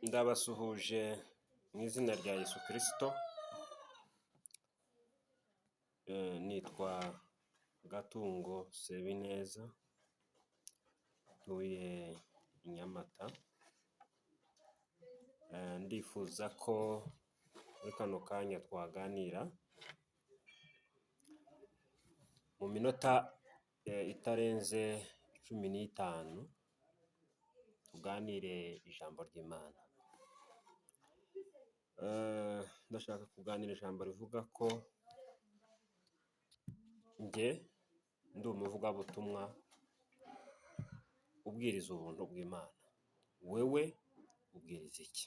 Ndabasuhuje mu izina rya Yesu Kristo. Nitwa Gatungo Sebineza, ntuye i Nyamata. Ndifuza ko muri kano kanya twaganira mu minota itarenze 15, tuganire ijambo ry'Imana. Ndashaka kuganira ijambo rivuga ko njye ndi umuvugabutumwa ubwiriza ubuntu bw'Imana. Wewe ubwiriza iki?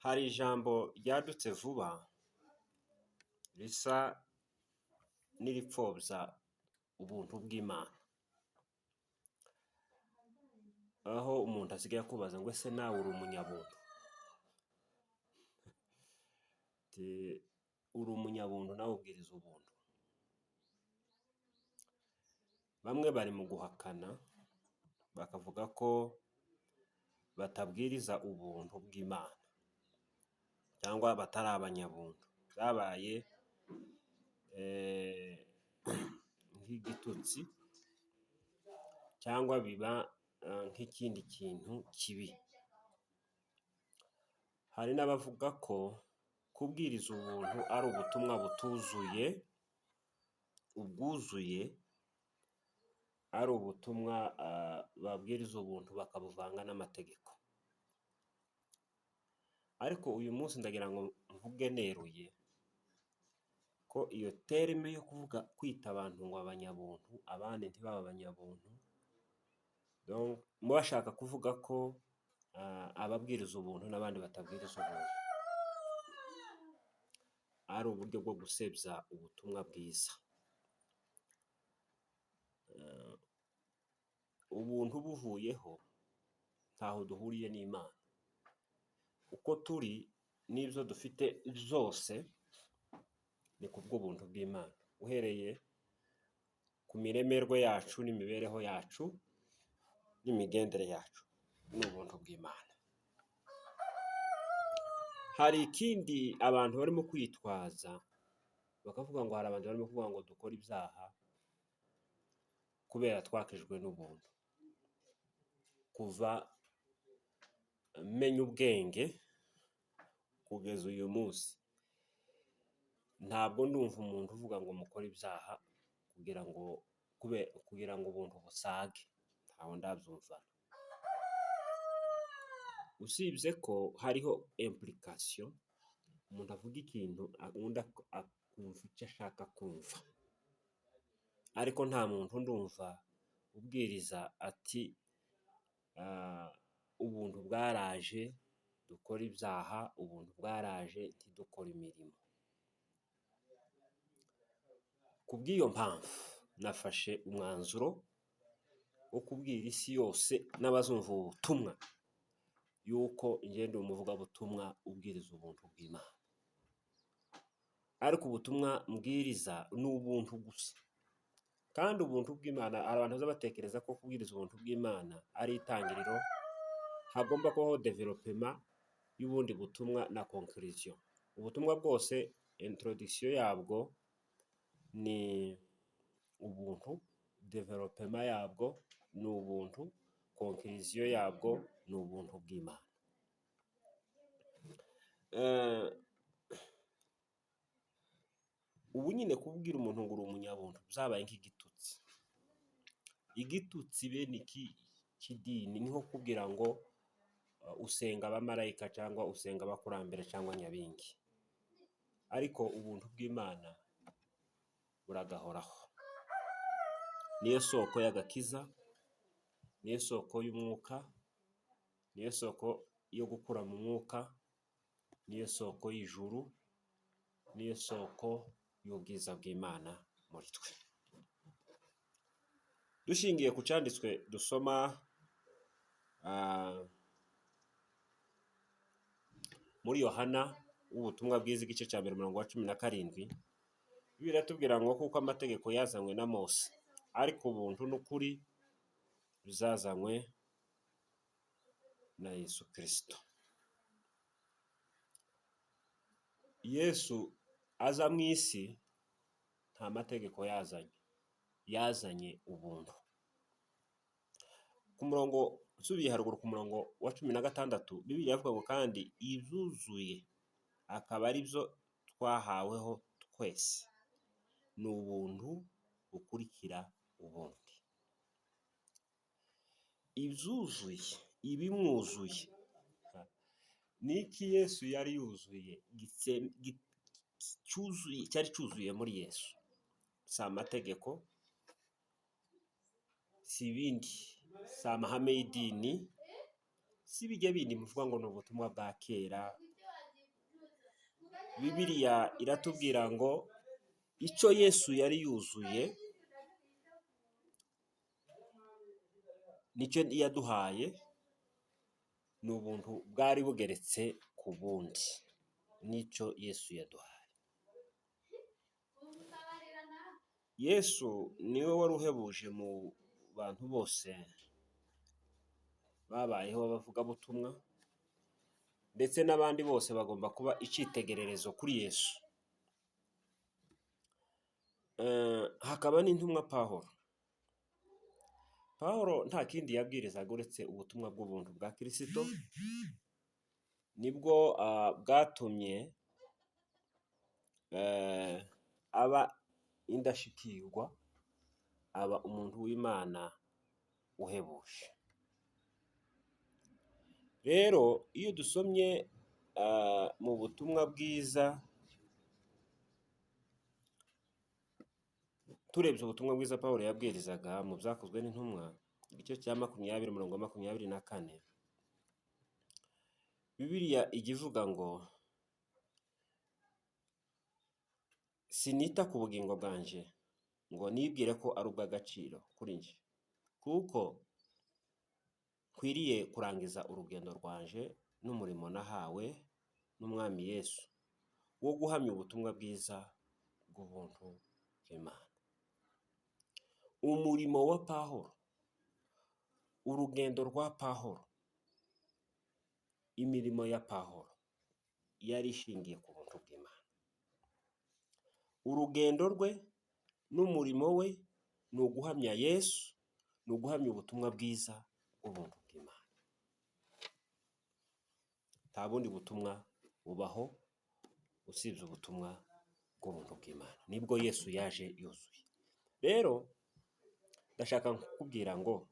Hari ijambo ryadutse vuba risa n'iripfobya ubuntu bw'Imana, aho umuntu asigaye akubaza ngo ese nawe uri umunyabuntu? Uri umunyabuntu nawe ubwiriza ubuntu? Bamwe bari mu guhakana bakavuga ko batabwiriza ubuntu bw'Imana cyangwa batari abanyabuntu. Byabaye nk'igitutsi cyangwa biba nk'ikindi kintu kibi. Hari n'abavuga ko kubwiriza ubuntu ari ubutumwa butuzuye, ubwuzuye ari ubutumwa babwiriza ubuntu bakabuvanga n'amategeko. Ariko uyu munsi ndagira ngo mvuge neruye ko iyo terime yo kuvuga kwita abantu ngo abanyabuntu abandi ntibaba abanyabuntu, muba bashaka kuvuga ko ababwiriza ubuntu n'abandi batabwiriza ubuntu, ari uburyo bwo gusebya ubutumwa bwiza. Ubuntu buvuyeho ntaho duhuriye n'Imana. Uko turi n'ibyo dufite byose ni kubw'ubuntu bw'Imana, uhereye ku miremerwe yacu n'imibereho yacu n'imigendere yacu, ni ubuntu bw'Imana. Hari ikindi abantu barimo kwitwaza bakavuga ngo hari abantu barimo kuvuga ngo dukora ibyaha kubera twakijwe n'ubuntu. Kuva menya ubwenge kugeza uyu munsi ntabwo ndumva umuntu uvuga ngo mukore ibyaha kugira ngo ubuntu busage. Ntaho ndabyumva. Usibye ko hariho implication, umuntu avuga ikintu undi akumva icyo ashaka kumva, ariko nta muntu ndumva ubwiriza ati ubuntu bwaraje dukora ibyaha, ubuntu bwaraje ntidukore imirimo. Kubw'iyo mpamvu nafashe umwanzuro wo kubwira isi yose n'abazumva ubu butumwa yuko ngenda umuvugabutumwa ubwiriza ubuntu bw'Imana. Ariko ubutumwa mbwiriza ni ubuntu gusa, kandi ubuntu bw'Imana abantu batekereza ko kubwiriza ubuntu bw'Imana ari itangiriro, hagomba kubaho development y'ubundi butumwa na conclusion. Ubutumwa bwose introduction yabwo ni ubuntu, development yabwo ni ubuntu, conclusion yabwo ni ubuntu bw'Imana. Ubu nyine kubwira umuntu ngo uri umunyabuntu byabaye nk'igitutsi. Igitutsi bene iki kidini ni nko kubwira ngo usenga abamarayika cyangwa usenga abakurambere cyangwa nyabingi. Ariko ubuntu bw'Imana buragahoraho. Niyo soko y'agakiza, niyo soko y'umwuka, niyo soko yo gukura mu mwuka, niyo soko y'ijuru, niyo soko y'ubwiza bw'Imana muri twe. Dushingiye ku cyanditswe dusoma muri Yohana w'ubutumwa bwiza igice cya 17, biratubwira ngo kuko amategeko yazanywe na Mose, ariko ubuntu n'ukuri bizazanywe na Yesu Kristo. Yesu aza mu isi nta mategeko yazanye ubuntu. Ku murongo usubiye haruguru ku murongo wa 16 Bibiliya yavuga ngo kandi izuzuye akaba ari byo twahaweho twese, ni ubuntu bukurikira ubundi. Ibyuzuye, ibimwuzuye, niki Yesu yari yuzuye cyari cyuzuye muri Yesu? Si amategeko, si ibindi, si amahame y'idini, si bijya bindi muvuga ngo ni ubutumwa bwa kera. Bibiliya iratubwira ngo icyo Yesu yari yuzuye nicyo yaduhaye, ni ubuntu bwari bugeretse ku bundi, nicyo Yesu yaduhaye. Yesu niwe wari uhebuje mu bantu bose babayeho b'abavugabutumwa, ndetse n'abandi bose bagomba kuba icyitegererezo kuri Yesu. Hakaba n'intumwa Pawulo nta kindi yabwirizaga uretse ubutumwa bw'ubuntu bwa Kristo. Nibwo bwatumye aba indashikirwa, aba umuntu w'Imana uhebuje. Rero iyo dusomye mu butumwa bwiza, turebye ubutumwa bwiza Pawulo yabwirizaga mu byakozwe n'intumwa, igice cya 20 umurongo wa 24, Bibiliya ijya ivuga ngo sinita ku bugingo bwanje ngo nibwire ko ari ubw'agaciro kuri nje, kuko nkwiriye kurangiza urugendo rwanje n'umurimo nahawe n'Umwami Yesu wo guhamya ubutumwa bwiza bw'ubuntu bw'Imana. Umurimo wa Pawulo, urugendo rwa Pawulo, imirimo ya Pawulo yari ishingiye ku buntu bw'Imana. Urugendo rwe n'umurimo we ni uguhamya Yesu, ni uguhamya ubutumwa bwiza bw'ubuntu bw'Imana. Nta bundi butumwa bubaho usibye ubutumwa bw'ubuntu bw'Imana. Nibwo Yesu yaje yuzuye. Rero ndashaka kukubwira ngo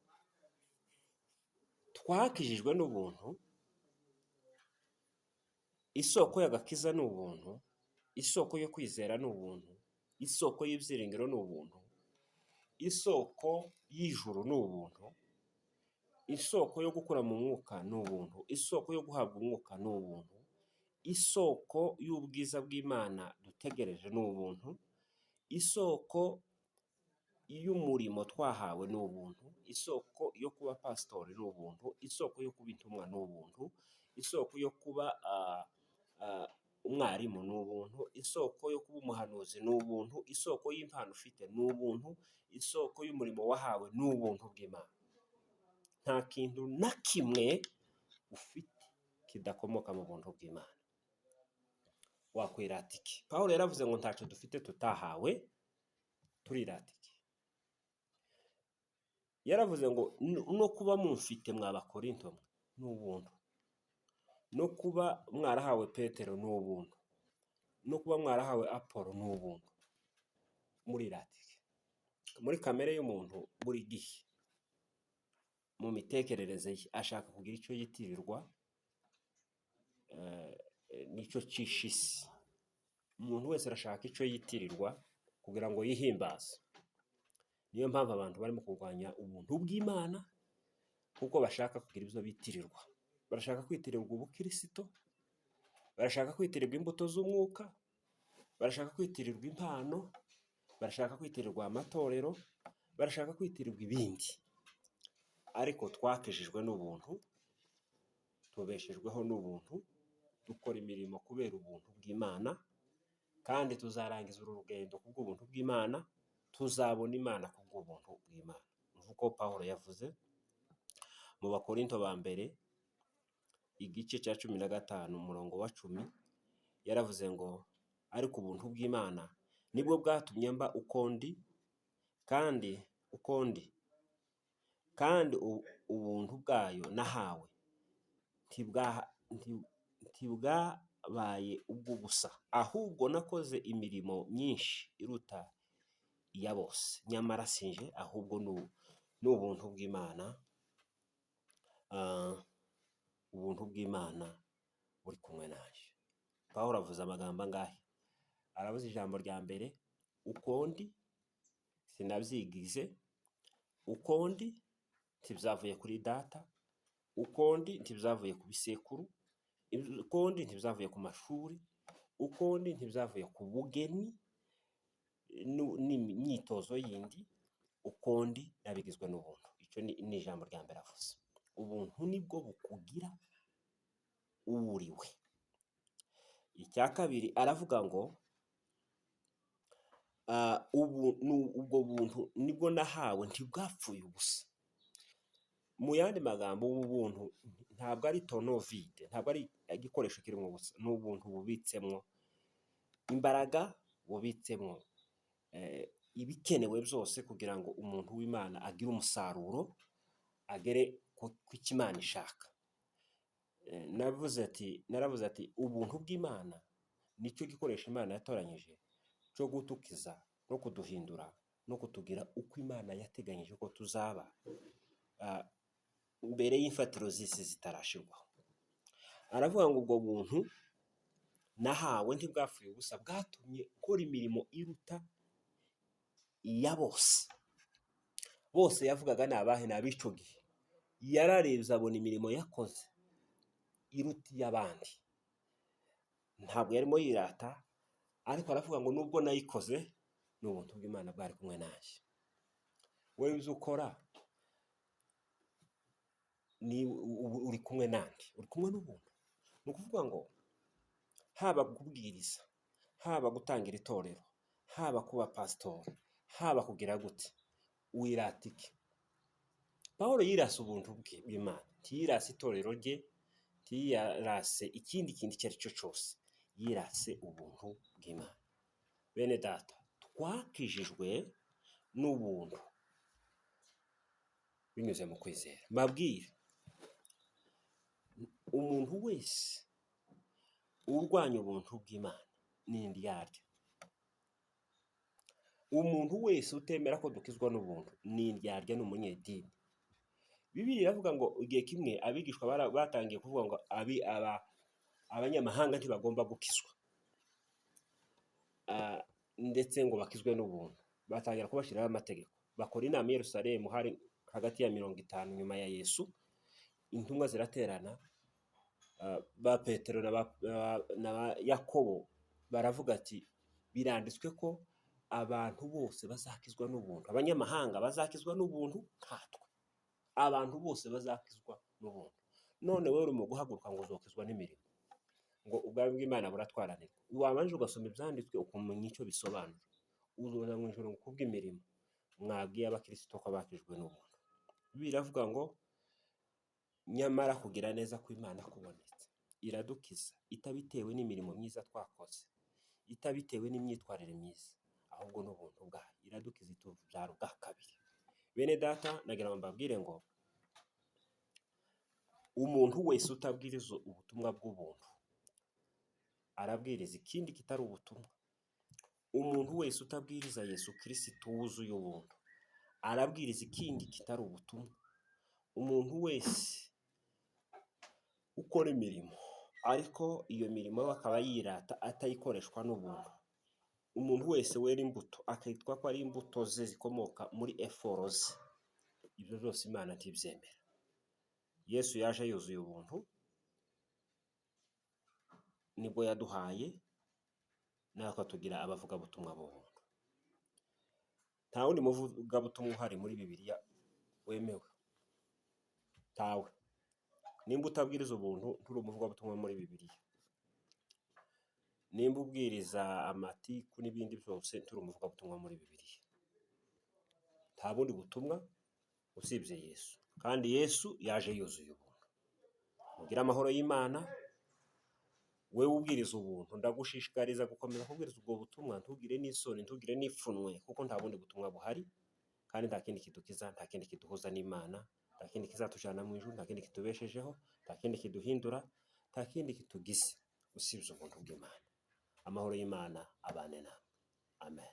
twakijijwe n'ubuntu, isoko y'agakiza ni ubuntu, isoko yo kwizera ni ubuntu, isoko y'ibyiringiro ni ubuntu, isoko y'ijuru ni ubuntu, isoko yo gukura mu mwuka ni ubuntu, isoko yo guhabwa umwuka ni ubuntu, isoko y'ubwiza bw'Imana dutegereje ni ubuntu, isoko y'umurimo twahawe ni ubuntu, isoko yo kuba pasitori ni ubuntu, isoko yo kuba intumwa ni ubuntu, isoko yo kuba umwarimu ni ubuntu, isoko yo kuba umuhanuzi ni ubuntu, isoko y'impano ufite ni ubuntu, isoko y'umurimo wahawe ni ubuntu bw'Imana. Nta kintu na kimwe ufite kidakomoka mu buntu bw'Imana. Wakwirata iki? Pawulo yaravuze ngo ntacyo dufite tutahawe, turirata iki? Yaravuze ngo no kuba mumfite mw'Abakorinto ni ubuntu, no kuba mwarahawe Petero ni ubuntu, no kuba mwarahawe Apolo ni ubuntu. Murirata iki? Muri kamere y'umuntu buri gihe mu mitekerereze ye ashaka kugira icyo yitirirwa, nicyo cy'ishisi. Umuntu wese arashaka icyo yitirirwa kugira ngo yihimbaze. Niyo mpamvu abantu barimo kurwanya ubuntu bw'Imana, kuko bashaka kugira ibyo bitirirwa. Barashaka kwitirirwa ubukristo, barashaka kwitirirwa imbuto z'umwuka, barashaka kwitirirwa impano, barashaka kwitirirwa amatorero, barashaka kwitirirwa ibindi. Ariko twakijijwe n'ubuntu, tubeshejweho n'ubuntu, dukora imirimo kubera ubuntu bw'Imana, kandi tuzarangiza uru rugendo kubw'ubuntu bw'Imana, tuzabona Imana kubw'ubuntu bw'Imana. Nk'uko Pawulo yavuze mu Bakorinto ba mbere igice cya 15 umurongo wa 10 yaravuze ngo ariko ubuntu bw'Imana nibwo bwatumye mba ukondi kandi ubuntu bwayo nahawe ntibwabaye ubw'ubusa, ahubwo nakoze imirimo myinshi iruta iya bose. Nyamara sinje, ahubwo ni ubuntu bw'Imana. Ubuntu bw'Imana buri kumwe naje. Pawulo avuze amagambo angahe? Aravuze ijambo rya mbere, ukondi sinabyigize, ukondi ntibyavuye kuri data, ukondi ntibyavuye ku bisekuru, ukondi ntibyavuye ku mashuri, ukondi ntibyavuye ku bugeni n'imyitozo yindi, ukondi nabigizwe n'ubuntu. Icyo ni ijambo rya mbere avuze. Ubuntu nibwo bukugira uwuriwe. Icya kabiri aravuga ngo ubwo buntu nibwo nahawe ntibwapfuye ubusa. Mu yandi magambo, ubu buntu ntabwo ari tono vide, ntabwo ari igikoresho kirimo ubusa. Ni ubuntu bubitsemo imbaraga, bubitsemo ibikenewe byose kugira ngo umuntu w'Imana agire umusaruro, agere ku Imana ishaka. Naravuze ati ubuntu bw'Imana nicyo gikoresho Imana yatoranyije cyo gutukiza no kuduhindura no kutugira uko Imana yateganyije ko tuzaba mbere y'imfatiro z'isi zitarashirwaho. Aravuga ngo ubwo buntu nahawe ntibwapfuye ubusa, bwatumye ukora imirimo iruta iya bose. Bose yavugaga ni abahe? Ni ab'icyo gihe. Yararebye abona imirimo yakoze iruta iy'abandi. Ntabwo yarimo yirata, ariko aravuga ngo nubwo nayikoze ni ubuntu bw'Imana bwari kumwe nanjye. Wowe ibyo ukora uri kumwe nande, uri kumwe n'ubuntu. Ni ukuvuga ngo haba kubwiriza, haba gutangira itorero, haba kuba pasitori, haba kugira gute, wiratike. Pawulo yirase ubuntu bw'Imana, ntiyirase itorero rye, ntiyirase ikindi kintu icyo ari cyo cyose, yirase ubuntu bw'Imana. Bene data, twakijijwe n'ubuntu binyuze mu kwizera. Mbabwire, umuntu wese urwanya ubuntu bw'Imana ni indyarya. Umuntu wese utemera ko dukizwa n'ubuntu ni indyarya, ni umunyedini. Bibiliya iravuga ngo igihe kimwe abigishwa batangiye kuvuga ngo abanyamahanga ntibagomba gukizwa, ndetse ngo bakizwe n'ubuntu. Batangira kubashyiraho amategeko. Bakora inama i Yerusalemu, hari hagati ya 50 nyuma ya Yesu. Intumwa ziraterana, ba Petero na Yakobo baravuga ati biranditswe ko abantu bose bazakizwa n'ubuntu, abanyamahanga bazakizwa n'ubuntu nkatwe, abantu bose bazakizwa n'ubuntu. None wowe urimo guhaguruka ngo uzokizwa n'imirimo, ngo ubwami bw'Imana buratwaranirwa. Wabanje ugasoma ibyanditswe ukumenya icyo bisobanura, uzoza mu ijoro kubw'imirimo. Mwabwiye abakristo ko bakijwe n'ubuntu. Biravuga ngo nyamara kugira neza kw'Imana kubonetse, iradukiza itabitewe n'imirimo myiza twakoze, itabitewe n'imyitwarire myiza, ahubwo n'ubuntu bwayo. Iradukiza itubyara ubwa kabiri. Bene data, nagira ngo mbabwire ngo umuntu wese utabwiriza ubutumwa bw'ubuntu arabwiriza ikindi kitari ubutumwa. Umuntu wese utabwiriza Yesu Kristo wuzuye ubuntu arabwiriza ikindi kitari ubutumwa. Umuntu wese ukora imirimo ariko iyo mirimo akaba yirata atayikoreshwa n'ubuntu, umuntu wese wera imbuto akitwa ko ari imbuto ze zikomoka muri eforo ze, ibyo byose Imana ntibyemera. Yesu yaje yuzuye ubuntu, nibwo yaduhaye natwe tugira abavugabutumwa b'ubuntu. Nta wundi muvugabutumwa uhari muri Bibiliya wemewe, tawe. Nimba utabwiriza ubuntu nturi umuvugabutumwa muri Bibiliya. Nimba ubwiriza amatiku n'ibindi byose nturi umuvugabutumwa muri Bibiliya. Nta bundi butumwa usibye Yesu, kandi Yesu yaje yuzuye ubuntu. ugire amahoro y'Imana. Wewe ubwiriza ubuntu, ndagushishikariza gukomeza kubwiriza ubwo butumwa, ntugire n'isoni, ntugire n'ipfunwe, kuko nta bundi butumwa buhari, kandi nta kindi kidukiza, nta kindi kiduhuza n'Imana, nta kindi kizatujana mu ijuru, nta kindi kitubeshejeho, nta kindi kiduhindura, nta kindi kitugize usibye ubuntu bw'Imana. Amahoro y'Imana abane nawe. Amen.